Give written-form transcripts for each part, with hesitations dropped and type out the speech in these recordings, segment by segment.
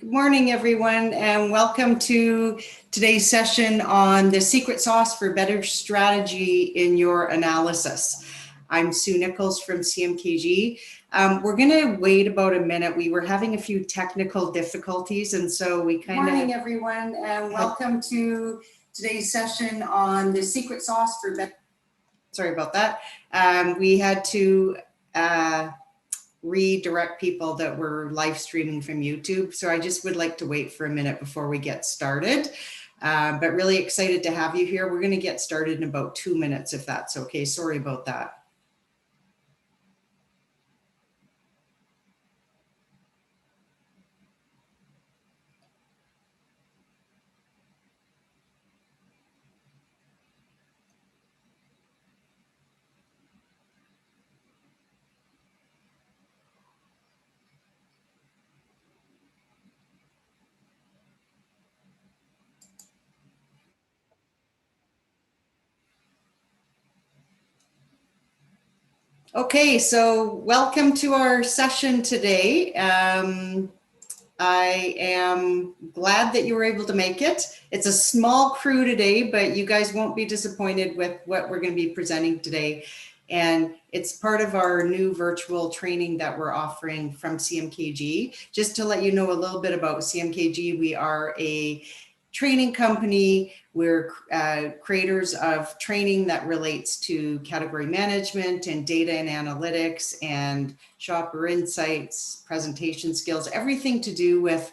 Good morning, everyone, and welcome to today's session on the secret sauce for better strategy in your analysis. I'm Sue Nichols from CMKG. We're going to wait about a minute. We were having a few technical difficulties, and so we kind of... Good morning, everyone, and welcome to today's session on the secret sauce for better... Sorry about that. We had to... redirect people that were live streaming from YouTube. So I just would like to wait for a minute before we get started. But really excited to have you here. We're going to get started in about 2 minutes, if that's okay. Sorry about that. Okay, so welcome to our session today. I am glad that you were able to make it. It's a small crew today, but you guys won't be disappointed with what we're going to be presenting today. And it's part of our new virtual training that we're offering from CMKG. Just to let you know a little bit about CMKG, we are a training company. We're creators of training that relates to category management and data and analytics and shopper insights, presentation skills, everything to do with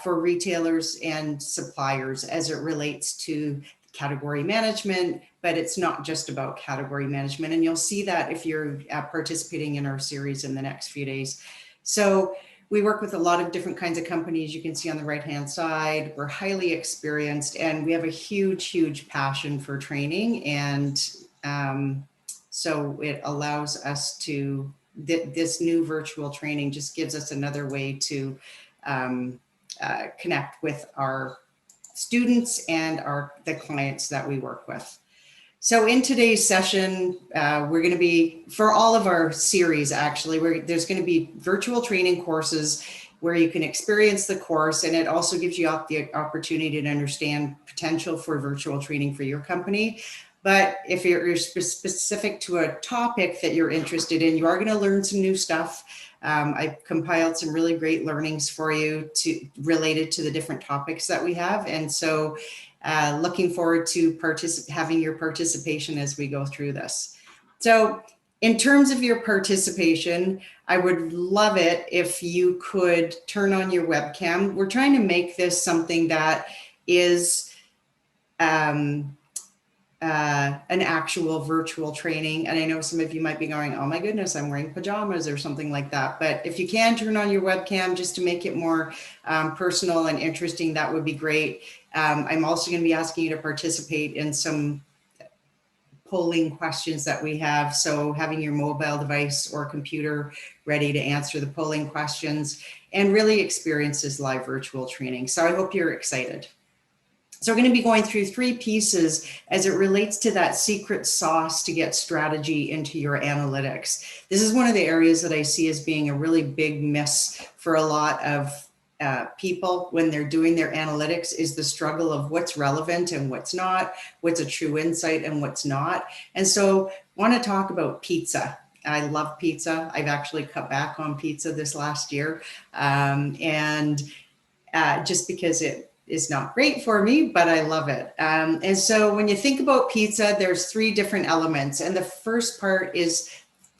for retailers and suppliers as it relates to category management, but it's not just about category management. And you'll see that if you're participating in our series in the next few days. So we work with a lot of different kinds of companies. You can see on the right-hand side, we're highly experienced and we have a huge, huge passion for training. And so it allows us to, this new virtual training just gives us another way to connect with our students and the clients that we work with. So in today's session, we're going to be, for all of our series, actually, there's going to be virtual training courses where you can experience the course, and it also gives you the opportunity to understand potential for virtual training for your company. But if you're specific to a topic that you're interested in, you are going to learn some new stuff. I've compiled some really great learnings for you related to the different topics that we have. And so looking forward to having your participation as we go through this. So in terms of your participation, I would love it if you could turn on your webcam. We're trying to make this something that is an actual virtual training. And I know some of you might be going, oh my goodness, I'm wearing pajamas or something like that. But if you can turn on your webcam just to make it more personal and interesting, that would be great. I'm also going to be asking you to participate in some polling questions that we have. So having your mobile device or computer ready to answer the polling questions and really experience this live virtual training. So I hope you're excited. So we're going to be going through 3 pieces as it relates to that secret sauce to get strategy into your analytics. This is one of the areas that I see as being a really big miss for a lot of people when they're doing their analytics, is the struggle of what's relevant and what's not, what's a true insight and what's not. And so I want to talk about pizza. I love pizza. I've actually cut back on pizza this last year. Just because it is not great for me, but I love it. And so when you think about pizza, there's 3 different elements. And the first part is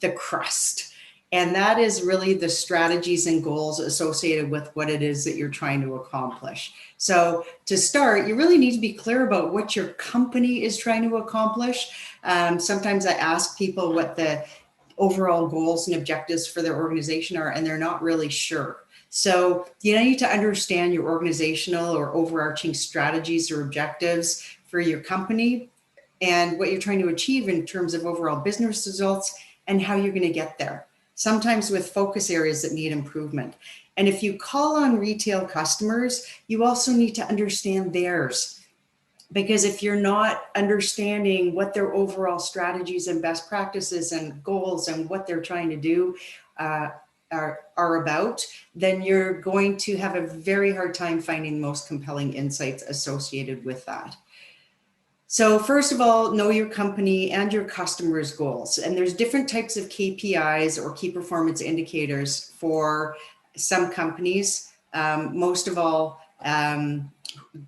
the crust. And that is really the strategies and goals associated with what it is that you're trying to accomplish. So to start, you really need to be clear about what your company is trying to accomplish. Sometimes I ask people what the overall goals and objectives for their organization are, and they're not really sure. So you need to understand your organizational or overarching strategies or objectives for your company and what you're trying to achieve in terms of overall business results and how you're going to get there. Sometimes with focus areas that need improvement. And if you call on retail customers, you also need to understand theirs. Because if you're not understanding what their overall strategies and best practices and goals and what they're trying to do, are about, then you're going to have a very hard time finding the most compelling insights associated with that. So first of all, know your company and your customers' goals. And there's different types of KPIs or key performance indicators for some companies. Most of all,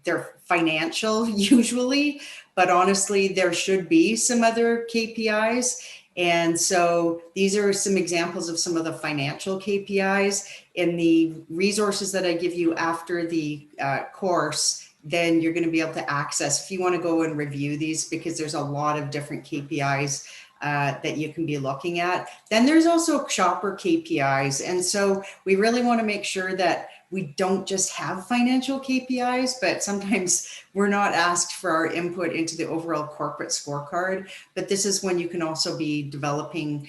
they're financial usually, but honestly, there should be some other KPIs. And so these are some examples of some of the financial KPIs in the resources that I give you after the course. Then you're going to be able to access if you want to go and review these, because there's a lot of different KPIs that you can be looking at. Then there's also shopper KPIs. And so we really want to make sure that we don't just have financial KPIs, but sometimes we're not asked for our input into the overall corporate scorecard. But this is when you can also be developing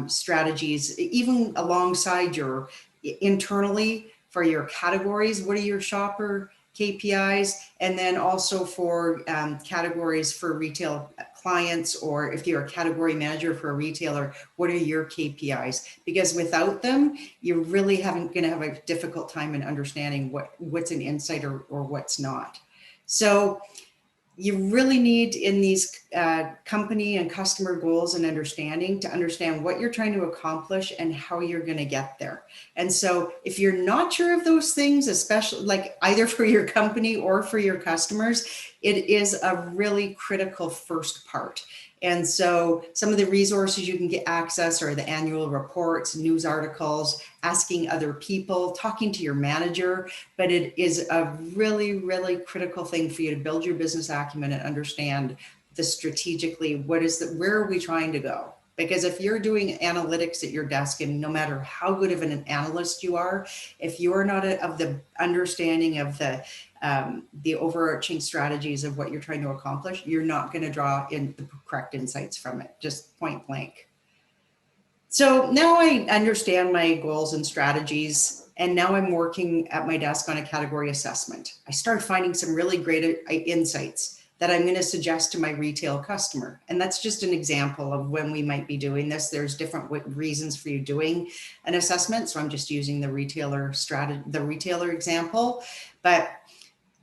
strategies, even alongside your internally for your categories. What are your shopper KPIs? And then also for categories for retail clients, or if you're a category manager for a retailer, what are your KPIs? Because without them, you're really going to have a difficult time in understanding what's an insight or what's not. So you really need in these company and customer goals and understanding to understand what you're trying to accomplish and how you're going to get there. And so if you're not sure of those things, especially like either for your company or for your customers, it is a really critical first part. And so some of the resources you can get access are the annual reports, news articles, asking other people, talking to your manager. But it is a really, really critical thing for you to build your business acumen and understand the strategically, where are we trying to go? Because if you're doing analytics at your desk, and no matter how good of an analyst you are, if you're not of the understanding of the overarching strategies of what you're trying to accomplish, you're not going to draw in the correct insights from it, just point blank. So now I understand my goals and strategies, and now I'm working at my desk on a category assessment. I start finding some really great insights that I'm going to suggest to my retail customer. And that's just an example of when we might be doing this. There's different reasons for you doing an assessment. So I'm just using the retailer example. But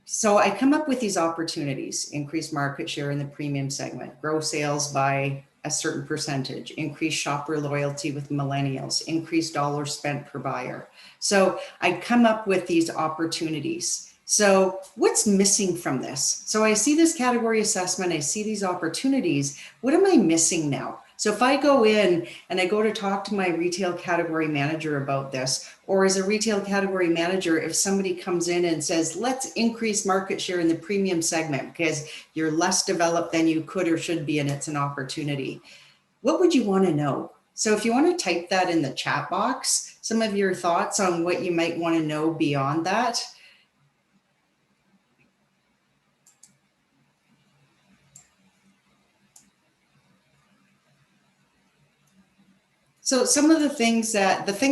so I come up with these opportunities: increase market share in the premium segment, grow sales by a certain percentage, increase shopper loyalty with millennials, increase dollars spent per buyer. So I come up with these opportunities. So what's missing from this? So I see this category assessment, I see these opportunities. What am I missing now? So if I go in and I go to talk to my retail category manager about this, or as a retail category manager, if somebody comes in and says, let's increase market share in the premium segment because you're less developed than you could or should be, and it's an opportunity, what would you want to know? So if you want to type that in the chat box, some of your thoughts on what you might want to know beyond that. So some of the thing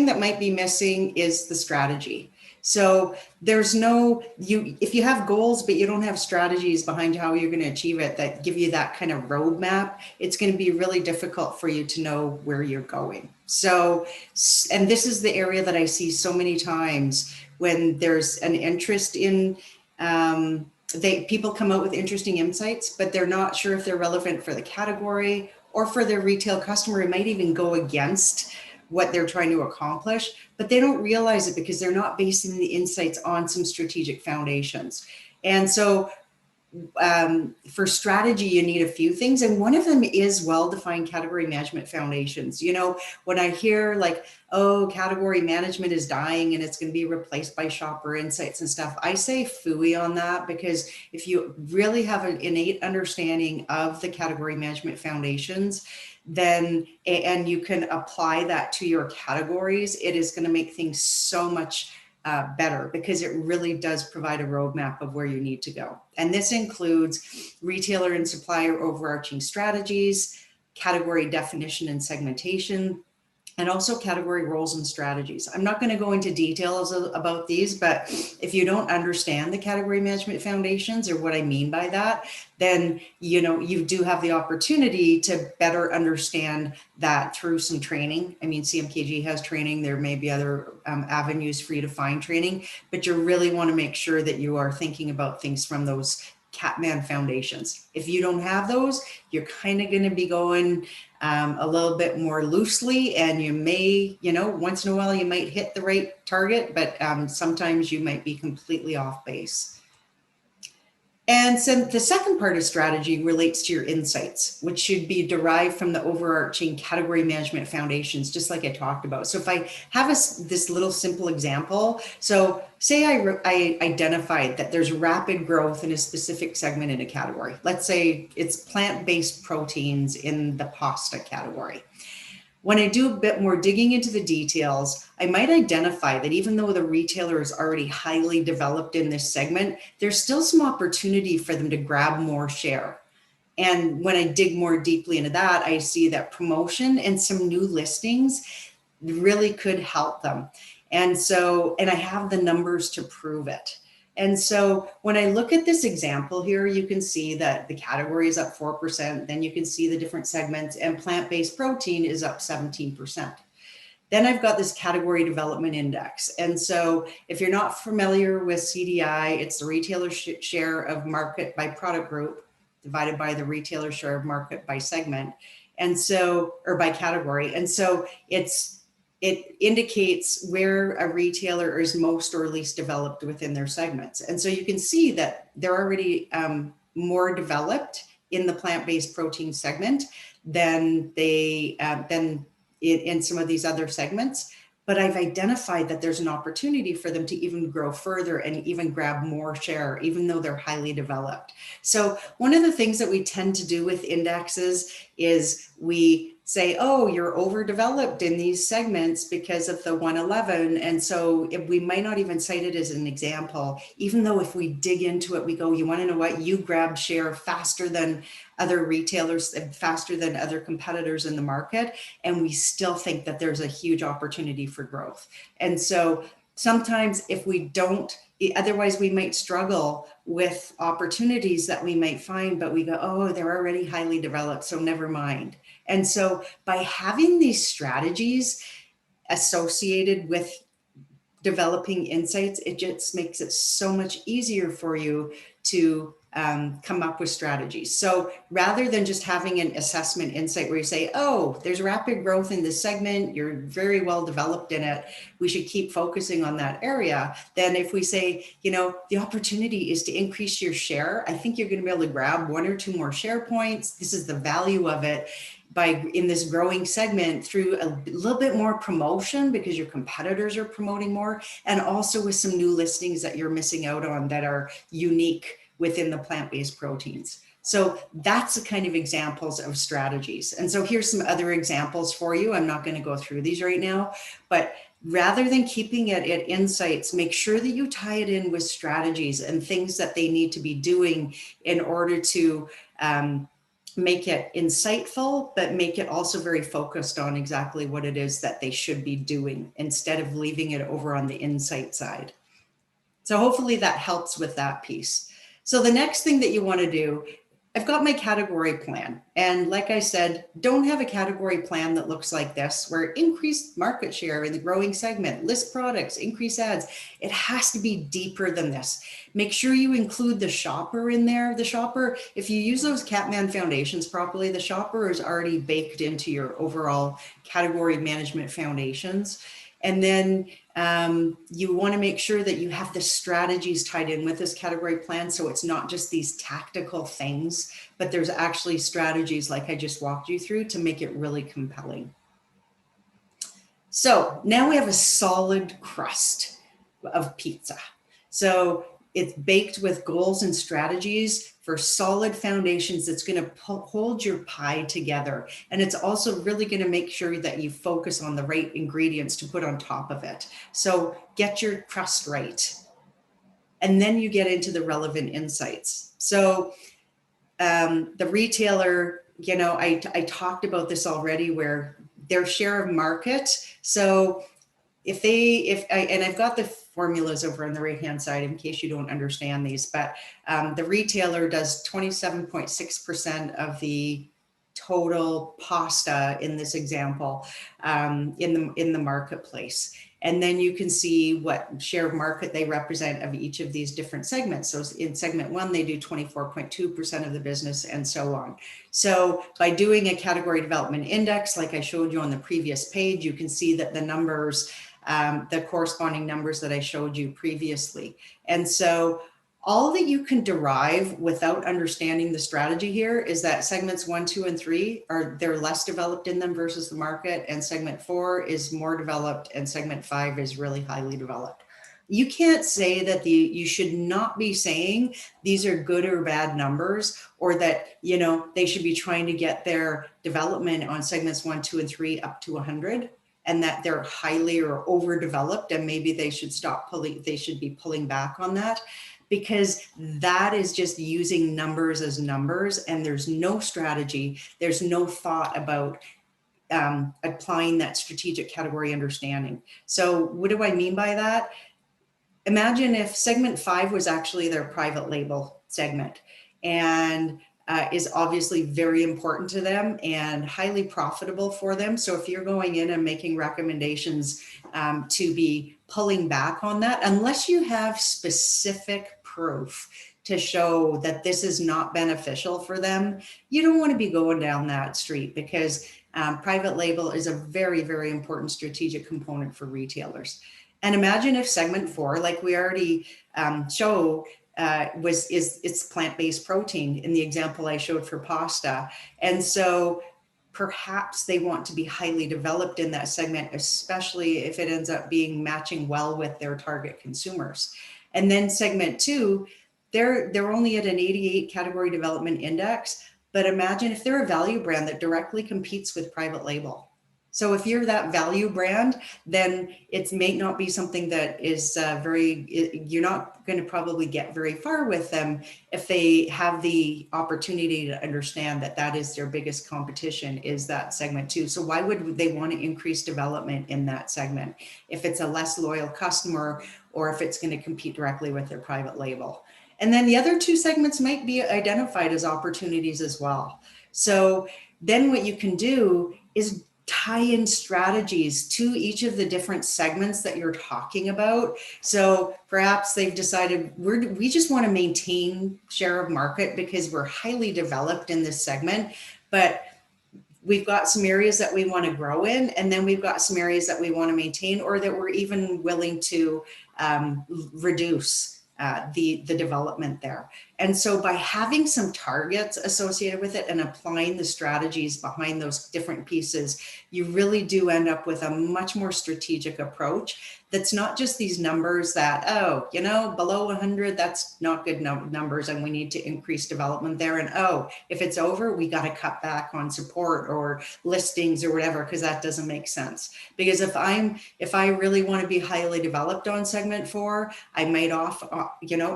that might be missing is the strategy. So there's if you have goals, but you don't have strategies behind how you're going to achieve it that give you that kind of roadmap, it's going to be really difficult for you to know where you're going. So, and this is the area that I see so many times when there's an interest in, people come out with interesting insights, but they're not sure if they're relevant for the category or for their retail customer. It might even go against what they're trying to accomplish, but they don't realize it because they're not basing the insights on some strategic foundations. And so for strategy, you need a few things. And one of them is well-defined category management foundations. You know, when I hear like, oh, category management is dying and it's going to be replaced by shopper insights and stuff, I say phooey on that, because if you really have an innate understanding of the category management foundations, then, and you can apply that to your categories, it is going to make things so much better, because it really does provide a roadmap of where you need to go. And this includes retailer and supplier overarching strategies, category definition and segmentation, and also category roles and strategies. I'm not going to go into details about these, but if you don't understand the category management foundations or what I mean by that, then you do have the opportunity to better understand that through some training. I mean, CMKG has training. There may be other avenues for you to find training, but you really want to make sure that you are thinking about things from those Catman foundations. If you don't have those, you're kind of going to be going a little bit more loosely, and you may, once in a while you might hit the right target, but sometimes you might be completely off base. And so the second part of strategy relates to your insights, which should be derived from the overarching category management foundations, just like I talked about. So if I have this little simple example, so say I identified that there's rapid growth in a specific segment in a category. Let's say it's plant-based proteins in the pasta category. When I do a bit more digging into the details, I might identify that even though the retailer is already highly developed in this segment, there's still some opportunity for them to grab more share. And when I dig more deeply into that, I see that promotion and some new listings really could help them. And I have the numbers to prove it. And so when I look at this example here, you can see that the category is up 4%. Then you can see the different segments, and plant-based protein is up 17%. Then I've got this category development index. And so if you're not familiar with CDI, it's the retailer share of market by product group divided by the retailer share of market by segment. And so, or by category. And so it indicates where a retailer is most or least developed within their segments. And so you can see that they're already more developed in the plant-based protein segment than in some of these other segments. But I've identified that there's an opportunity for them to even grow further and even grab more share, even though they're highly developed. So one of the things that we tend to do with indexes is we say, oh, you're overdeveloped in these segments because of the 111. And so we might not even cite it as an example, even though if we dig into it, we go, you want to know what? You grabbed share faster than other retailers, faster than other competitors in the market. And we still think that there's a huge opportunity for growth. And so sometimes if we don't, otherwise we might struggle with opportunities that we might find, but we go, oh, they're already highly developed, so never mind. And so by having these strategies associated with developing insights, it just makes it so much easier for you to come up with strategies. So rather than just having an assessment insight where you say, oh, there's rapid growth in this segment, you're very well developed in it, we should keep focusing on that area. Then if we say, the opportunity is to increase your share, I think you're going to be able to grab 1 or 2 more share points. This is the value of it in this growing segment through a little bit more promotion because your competitors are promoting more, and also with some new listings that you're missing out on that are unique within the plant-based proteins. So that's the kind of examples of strategies. And so here's some other examples for you. I'm not going to go through these right now, but rather than keeping it at insights, make sure that you tie it in with strategies and things that they need to be doing in order to make it insightful, but make it also very focused on exactly what it is that they should be doing instead of leaving it over on the insight side. So hopefully that helps with that piece. So the next thing that you want to do, I've got my category plan. And like I said, don't have a category plan that looks like this, where increased market share in the growing segment, list products, increase ads. It has to be deeper than this. Make sure you include the shopper in there. The shopper, if you use those Catman foundations properly, the shopper is already baked into your overall category management foundations. And then you want to make sure that you have the strategies tied in with this category plan. So it's not just these tactical things, but there's actually strategies like I just walked you through to make it really compelling. So now we have a solid crust of pizza. So it's baked with goals and strategies for solid foundations that's going to hold your pie together. And it's also really going to make sure that you focus on the right ingredients to put on top of it. So get your crust right. And then you get into the relevant insights. So the retailer, I talked about this already, where their share of market. So and I've got the formulas over on the right hand side in case you don't understand these, but the retailer does 27.6% of the total pasta in this example in the marketplace. And then you can see what share of market they represent of each of these different segments. So in segment 1, they do 24.2% of the business and so on. So by doing a category development index, like I showed you on the previous page, you can see that the numbers, the corresponding numbers that I showed you previously. And so all that you can derive without understanding the strategy here is that segments 1, 2, and 3 they're less developed in them versus the market, and segment 4 is more developed, and segment 5 is really highly developed. You can't say that you should not be saying these are good or bad numbers, or that, you know, they should be trying to get their development on segments 1, 2, and 3 up to 100. And that they're highly or overdeveloped, and maybe they should they should be pulling back on that, because that is just using numbers as numbers, and there's no strategy, there's no thought about applying that strategic category understanding. So what do I mean by that? Imagine if segment 5 was actually their private label segment, and is obviously very important to them and highly profitable for them. So if you're going in and making recommendations to be pulling back on that, unless you have specific proof to show that this is not beneficial for them, you don't want to be going down that street, because private label is a very, very important strategic component for retailers. And imagine if segment 4, like we already showed, it's plant-based protein in the example I showed for pasta. And so perhaps they want to be highly developed in that segment, especially if it ends up being matching well with their target consumers. And then segment 2, they're only at an 88 category development index, but imagine if they're a value brand that directly competes with private label. So if you're that value brand, then it may not be something that is you're not going to probably get very far with them if they have the opportunity to understand that that is their biggest competition, is that segment 2. So why would they want to increase development in that segment if it's a less loyal customer, or if it's going to compete directly with their private label? And then the other 2 segments might be identified as opportunities as well. So then what you can do is tie in strategies to each of the different segments that you're talking about. So perhaps they've decided we just want to maintain share of market because we're highly developed in this segment, but we've got some areas that we want to grow in, and then we've got some areas that we want to maintain, or that we're even willing to reduce the development there. And so by having some targets associated with it and applying the strategies behind those different pieces, you really do end up with a much more strategic approach that's not just these numbers that, oh, you know, below 100, that's not good numbers and we need to increase development there. And oh, if it's over, we got to cut back on support or listings or whatever, because that doesn't make sense. Because if I really want to be highly developed on segment 4, I might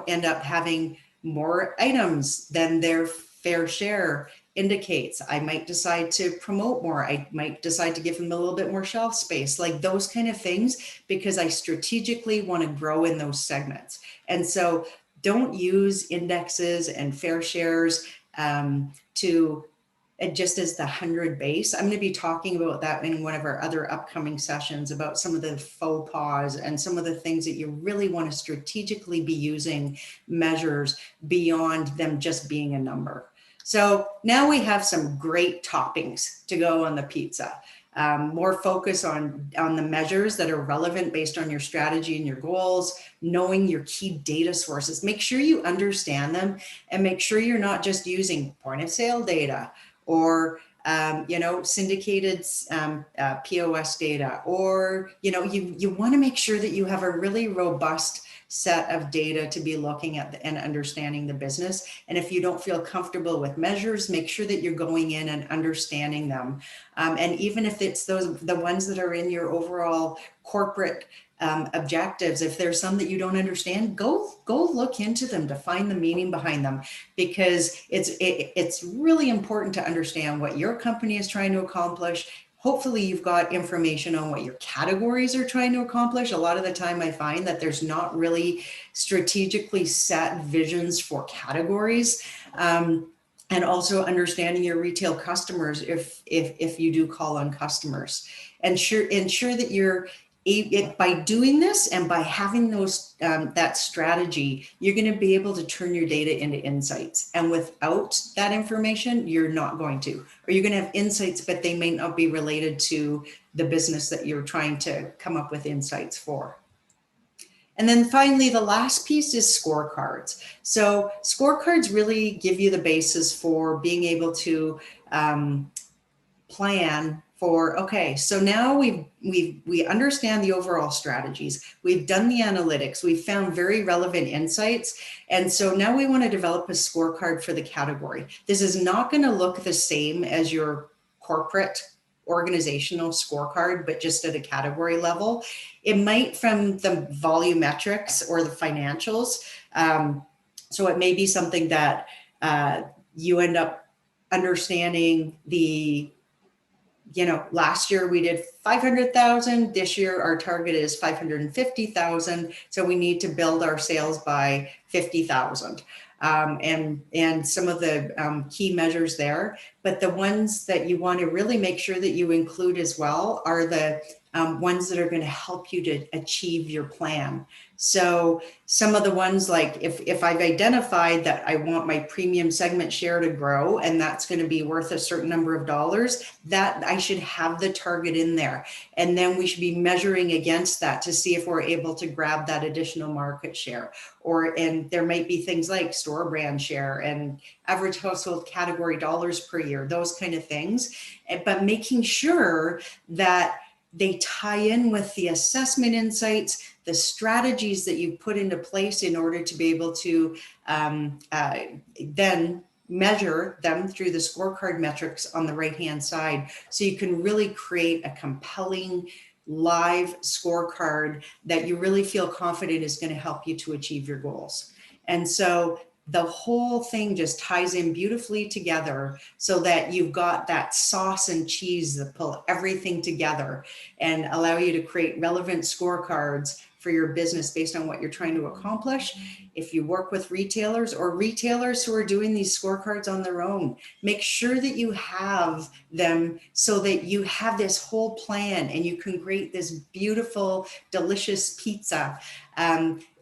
end up having more items than their fair share indicates. I might decide to promote more. I might decide to give them a little bit more shelf space, like those kind of things, because I strategically want to grow in those segments. And so don't use indexes and fair shares to just as the 100 base. I'm going to be talking about that in one of our other upcoming sessions, about some of the faux pas and some of the things that you really want to strategically be using measures beyond them just being a number. So now we have some great toppings to go on the pizza. More focus on the measures that are relevant based on your strategy and your goals, knowing your key data sources. Make sure you understand them, and make sure you're not just using point of sale data or syndicated POS data, or you want to make sure that you have a really robust set of data to be looking at and understanding the business. And if you don't feel comfortable with measures, make sure that you're going in and understanding them. And even if it's the ones that are in your overall corporate objectives, if there's some that you don't understand, go look into them to find the meaning behind them, because it's really important to understand what your company is trying to accomplish Hopefully you've got information on what your categories are trying to accomplish. A lot of the time I find that there's not really strategically set visions for categories. And also understanding your retail customers if you do call on customers. And ensure that you're by doing this and by having those that strategy, you're going to be able to turn your data into insights. And without that information, you're not going to, or you're going to have insights, but they may not be related to the business that you're trying to come up with insights for. And then finally, the last piece is scorecards. So scorecards really give you the basis for being able to plan for, okay, so now we understand the overall strategies. We've done the analytics. We've found very relevant insights. And so now we want to develop a scorecard for the category. This is not going to look the same as your corporate organizational scorecard, but just at a category level. It might from the volumetrics or the financials. So it may be something that you end up understanding the, last year we did 500,000. This year our target is 550,000. So we need to build our sales by 50,000. And some of the key measures there, but the ones that you want to really make sure that you include as well are the ones that are going to help you to achieve your plan. So some of the ones like if I've identified that I want my premium segment share to grow and that's going to be worth a certain number of dollars, that I should have the target in there. And then we should be measuring against that to see if we're able to grab that additional market share. And there might be things like store brand share and average household category dollars per year, those kind of things. But making sure that they tie in with the assessment insights, the strategies that you put into place in order to be able to then measure them through the scorecard metrics on the right-hand side. So you can really create a compelling live scorecard that you really feel confident is going to help you to achieve your goals. And so the whole thing just ties in beautifully together so that you've got that sauce and cheese that pull everything together and allow you to create relevant scorecards for your business based on what you're trying to accomplish. If you work with retailers or retailers who are doing these scorecards on their own, make sure that you have them so that you have this whole plan and you can create this beautiful, delicious pizza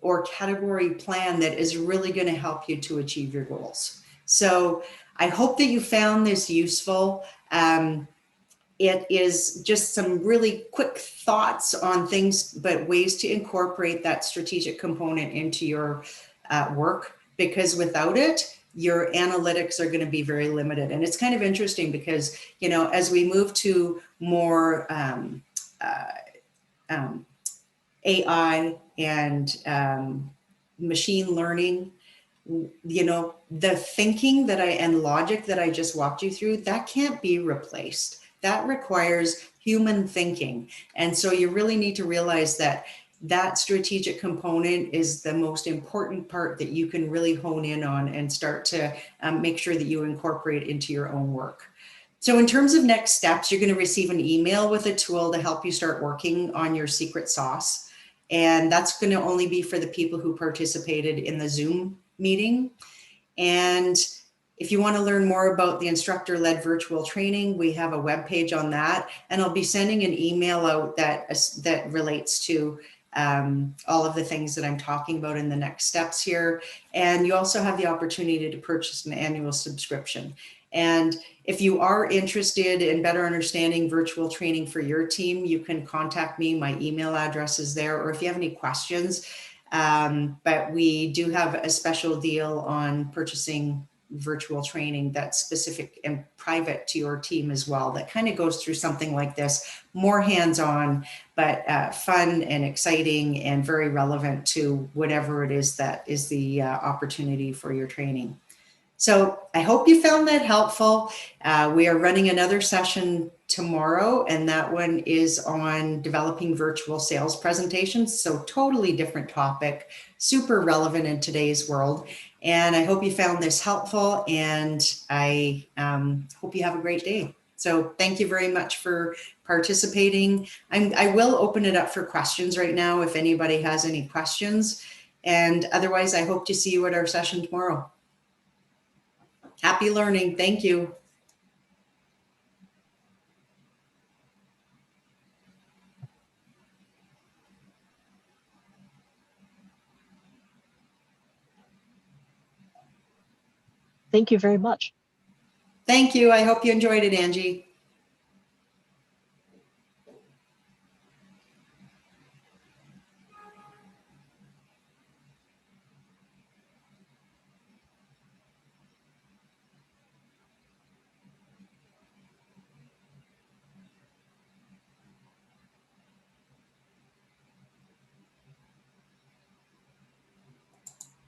or category plan that is really going to help you to achieve your goals. So I hope that you found this useful. It is just some really quick thoughts on things, but ways to incorporate that strategic component into your work, because without it, your analytics are going to be very limited. And it's kind of interesting because, as we move to more AI and machine learning, the thinking and logic that I just walked you through, that can't be replaced. That requires human thinking. And so you really need to realize that that strategic component is the most important part that you can really hone in on and start to make sure that you incorporate into your own work. So in terms of next steps, you're going to receive an email with a tool to help you start working on your secret sauce. And that's going to only be for the people who participated in the Zoom meeting. And if you want to learn more about the instructor-led virtual training, we have a webpage on that. And I'll be sending an email out that relates to all of the things that I'm talking about in the next steps here. And you also have the opportunity to purchase an annual subscription. And if you are interested in better understanding virtual training for your team, you can contact me. My email address is there, or if you have any questions. But we do have a special deal on purchasing virtual training that's specific and private to your team as well, that kind of goes through something like this, more hands-on, but fun and exciting and very relevant to whatever it is that is the opportunity for your training. So I hope you found that helpful. We are running another session tomorrow, and that one is on developing virtual sales presentations. So totally different topic, super relevant in today's world. And I hope you found this helpful, and I hope you have a great day. So thank you very much for participating. I will open it up for questions right now if anybody has any questions. And otherwise, I hope to see you at our session tomorrow. Happy learning. Thank you. Thank you very much. Thank you. I hope you enjoyed it, Angie.